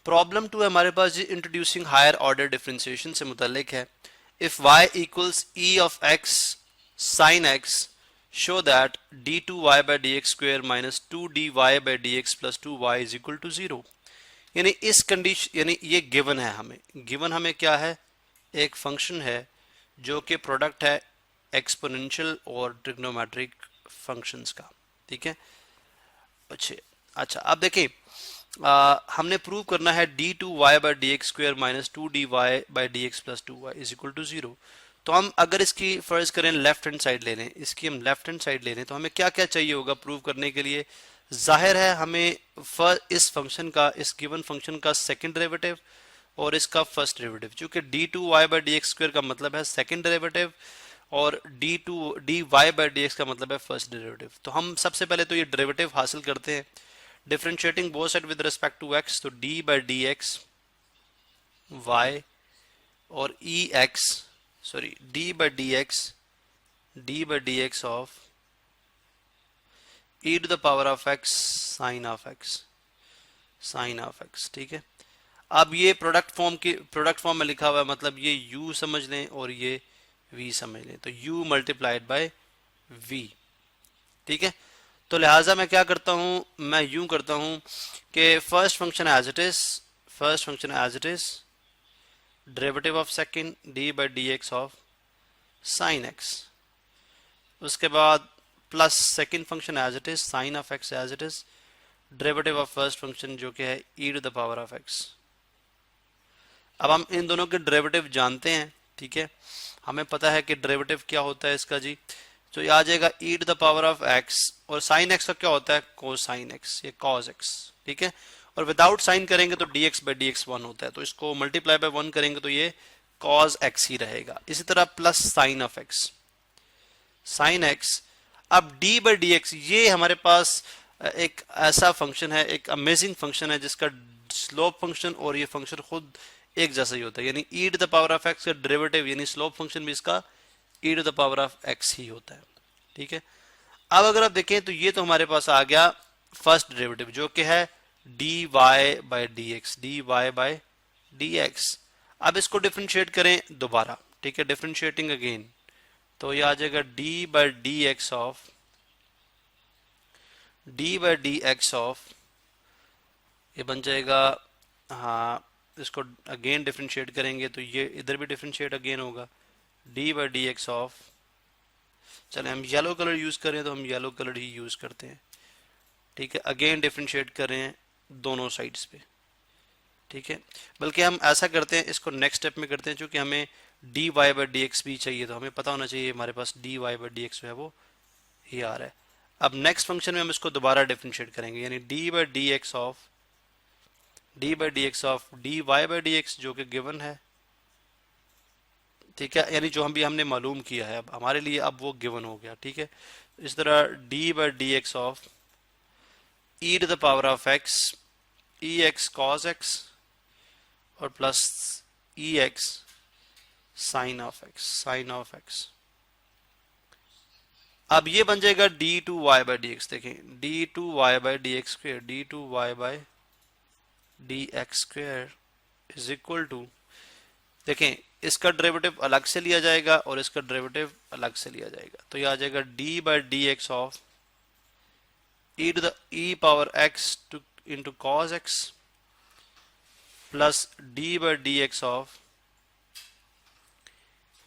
Problem 2 हमारे पास जी इंट्रोड्यूसिंग हायर ऑर्डर डिफरेंशिएशन से मुतालिक है। If y equals e of x sin x show that d2y by dx square minus 2dy by dx plus 2y is equal to 0। यानी इस condition, यानी ये गिवन है हमें, गिवन हमें क्या है, एक फंक्शन है जो कि प्रोडक्ट है एक्सपोनेंशियल और ट्रिग्नोमेट्रिक फंक्शंस का। ठीक है, अच्छा अब देखें, हमने प्रूव करना है d2y by d x square minus 2dy by d x plus 2y is equal to 0। तो हम अगर इसकी फर्ज करें लेफ्ट हैंड साइड ले लें, इसकी हम लेफ्ट हैंड साइड ले लें, तो हमें क्या क्या चाहिए होगा प्रूव करने के लिए। जाहिर है हमें इस फंक्शन का, इस गिवन फंक्शन का सेकंड डेरिवेटिव और इसका फर्स्ट डेरिवेटिव, चूंकि d2y by d x square का मतलब है सेकंड डेरिवेटिव और dy बाई डी एक्स का मतलब है फर्स्ट डेरिवेटिव। तो हम सबसे पहले तो ये डेरिवेटिव हासिल करते हैं, differentiating both side with respect to x, तो d by d x y और d by d x of e to the power of x sine of x। ठीक है, अब ये प्रोडक्ट फॉर्म में लिखा हुआ है, मतलब ये u समझ लें और ये v समझ लें, तो u मल्टीप्लाइड बाय v। ठीक है, तो लिहाजा मैं क्या करता हूं, मैं यूं करता हूं कि first function as it is derivative of second d by d x of sign x, उसके बाद plus second function as it is sine of x as it is derivative of first function जो कि है e to the power of x। अब हम इन दोनों के derivative जानते हैं। ठीक है, हमें पता है कि डेरिवेटिव क्या होता है इसका जी, तो ये आ जाएगा e to the power of x, और साइन x का क्या होता है, कोसाइन x, ये cos x। ठीक है, और विदाउट साइन करेंगे तो dx बाई डी एक्स 1 होता है, तो इसको मल्टीप्लाई बाय 1 करेंगे तो ये cos x ही रहेगा। इसी तरह plus sine of x, sine x। अब d बाई डी एक्स, ये हमारे पास एक ऐसा फंक्शन है, एक अमेजिंग फंक्शन है जिसका स्लोप फंक्शन और ये फंक्शन खुद एक जैसा ही होता है, यानी e to the power of x का डेरिवेटिव यानी स्लोप फंक्शन भी इसका e to the power of x ही होता है। ठीक है, अब अगर आप देखें तो ये तो हमारे पास आ गया फर्स्ट डेरिवेटिव जो कि है dy बाई डी एक्स। अब इसको डिफरेंशिएट करें दोबारा। ठीक है, डिफरेंशिएटिंग अगेन, तो ये आ जाएगा d by d x of ये बन जाएगा, हाँ इसको अगेन डिफरेंशिएट करेंगे तो ये इधर भी डिफरेंशिएट अगेन होगा d by d x of, चले हम येलो कलर यूज करें तो हम येलो कलर ही यूज करते हैं। ठीक है, अगेन डिफरेंशिएट करें दोनों साइड्स पे। ठीक है, बल्कि हम ऐसा करते हैं, इसको नेक्स्ट स्टेप में करते हैं, क्योंकि हमें dy बाई डी एक्स भी चाहिए, तो हमें पता होना चाहिए हमारे पास dy बाई डी एक्स है वो ये आ रहा है। अब नेक्स्ट फंक्शन में हम इसको दोबारा डिफरेंशिएट करेंगे, यानी dy by d x of dy by d x जो कि गिवन है। ठीक है, यानी जो हम भी हमने मालूम किया है, अब हमारे लिए अब वो गिवन हो गया। ठीक है, इस तरह d by d x of e to the power of x e x cos x और plus e x sine of x। अब ये बन जाएगा d2y बाई डी एक्स। देखें d2y by d x square, d2y by d x square is equal to, देखें इसका derivative अलग से लिया जाएगा और इसका डेरिवेटिव अलग से लिया जाएगा, तो ये आ जाएगा d by d x of e to the e power x to into cos x plus d by d x of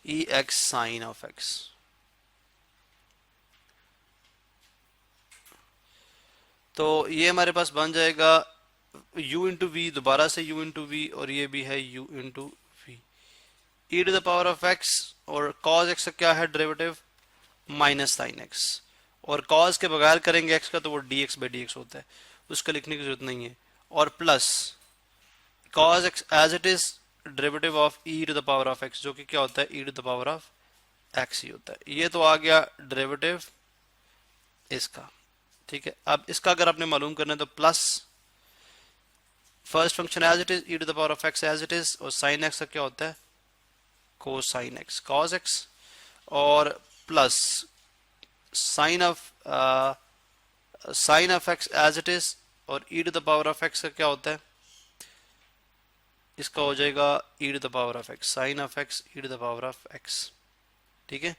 e x sine of x। तो ये हमारे पास बन जाएगा u इंटू वी, दोबारा से u इंटू वी, और ये भी है u into v, e to the power of x, और cos x का क्या है डेरिवेटिव, माइनस साइन x, और cos के बगैर करेंगे x का तो वो dx बाई डी एक्स होता है, उसका लिखने की जरूरत नहीं है, और plus cos x as it is derivative of e to the power of x जो कि क्या होता है e to the power of x ही होता है। ये तो आ गया डेरिवेटिव इसका। ठीक है, अब इसका अगर आपने मालूम करना है तो plus first function as it is e to the power of x as it is, और साइन x का क्या होता है कोसाइन x cos x, और plus sine of x as it is, और e to the power of x का क्या होता है इसका हो जाएगा e to the power of x, sine of x e to the power of x। ठीक है,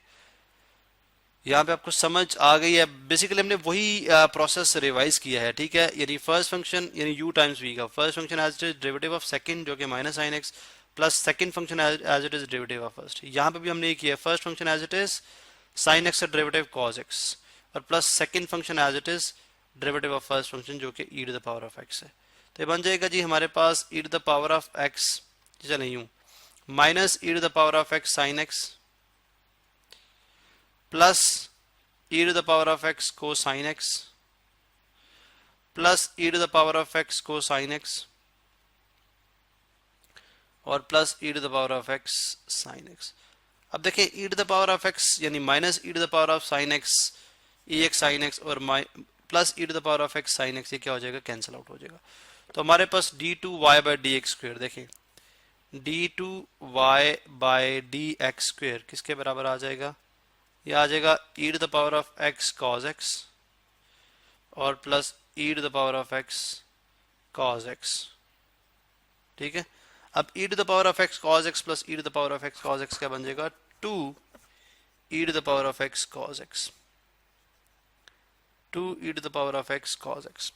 यहाँ पे आपको समझ आ गई है। बेसिकली हमने वही प्रोसेस रिवाइज किया है। ठीक है, यानी फर्स्ट फंक्शन यानी u टाइम्स v का first function as it is derivative of second जो कि minus sine x, plus second function as it is derivative of first. यहाँ पे भी हमने ये किया है, first function as it is sine x का डेरिवेटिव कॉस एक्स, और plus second function as it is derivative of first function जो कि e to the power of x है। तो ये बन जाएगा जी हमारे पास e to the power of x, चले यूं, minus e to the power of x sine x plus e to the power of x cosine x plus e to the power of x cosine x और plus e to the power of x sine x। अब देखें e to the power of x यानी minus e to the power of sign x e x sine x और plus e to the power of x sine x, ये क्या हो जाएगा, cancel out हो जाएगा। तो हमारे पास d2y by d x square, देखें d2y by d x square किसके बराबर आ जाएगा, ये आ जाएगा e to the power of x cos x और plus e to the power of x cos x। ठीक है, अब e to the power of x cos x plus e to the power of x cos x क्या बन जाएगा, 2 e to the power of x cos x, 2 e to the power of x cos x।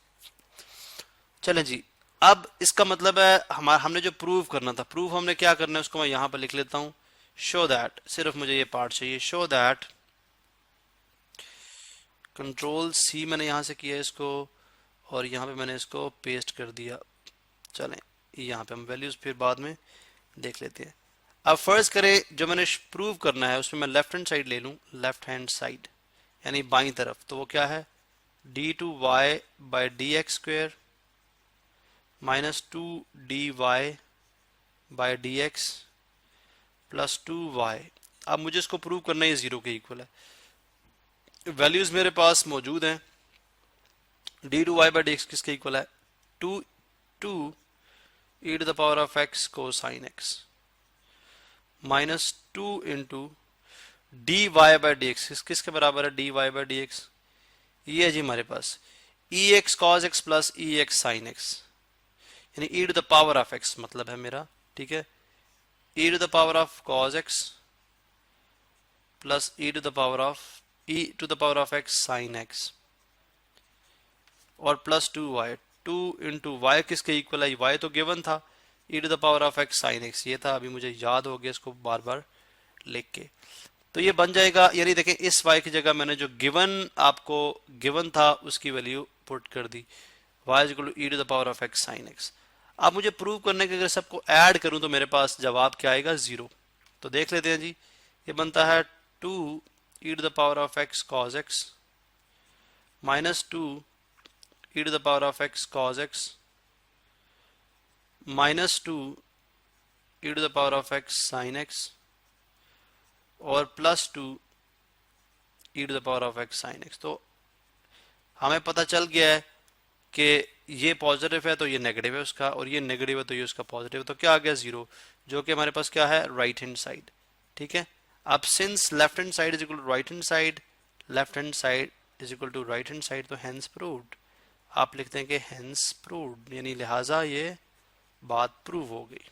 चलें जी, अब इसका मतलब है हमने जो प्रूव करना था, प्रूव हमने क्या करना है उसको मैं यहां पर लिख लेता हूं, शो दैट, सिर्फ मुझे ये पार्ट चाहिए, शो दैट, कंट्रोल सी मैंने यहां से किया इसको और यहां पे मैंने इसको पेस्ट कर दिया। चलें यहां पे हम वैल्यूज फिर बाद में देख लेते हैं। अब फर्ज करें जो मैंने प्रूव करना है उसमें मैं लेफ्ट हैंड साइड ले लूं, लेफ्ट हैंड साइड यानी बाईं तरफ, तो वो क्या है, d2y by d x square minus 2dy by d x plus 2y। अब मुझे इसको प्रूव करना है जीरो के इक्वल है, वैल्यूज मेरे पास मौजूद हैं, d2y बाई डी एक्स किसके इक्वल है, 2 e to the power of x cosine x minus 2 into dy by d x किसके बराबर है, dy बाई डी एक्स, ये है जी हमारे पास ex cos x plus ex sin x, यानी e to the power of x मतलब है मेरा। ठीक है, e to the power of cos x plus e to the power of x sin x और प्लस 2y, 2 इंटू वाई किसके equal है, y तो गिवन था, e to the power of x sin x ये था, अभी मुझे याद हो गया इसको बार बार लिख के। तो ये बन जाएगा, यानी देखें इस y की जगह मैंने जो आपको गिवन था उसकी वैल्यू पुट कर दी, y is equal to e to the power of x sin x। अब मुझे प्रूव करने के अगर सबको ऐड करूं तो मेरे पास जवाब क्या आएगा, 0। तो देख लेते हैं जी, ये बनता है 2 e to the power of x cos x minus 2 e to the power of x cos x minus 2 e to the power of x sin x और plus 2 e to the power of x sin x। तो हमें पता चल गया है कि ये positive है तो ये नेगेटिव है उसका, और ये नेगेटिव है तो ये उसका पॉजिटिव है, तो क्या आ गया 0, जो कि हमारे पास क्या है, राइट हैंड साइड। ठीक है, अब since left hand side is equal to right hand side, left hand side is equal to right hand side, तो हेंस प्रूव्ड, आप लिखते हैं कि हेंस प्रूव्ड, यानी लिहाजा ये बात प्रूव हो गई।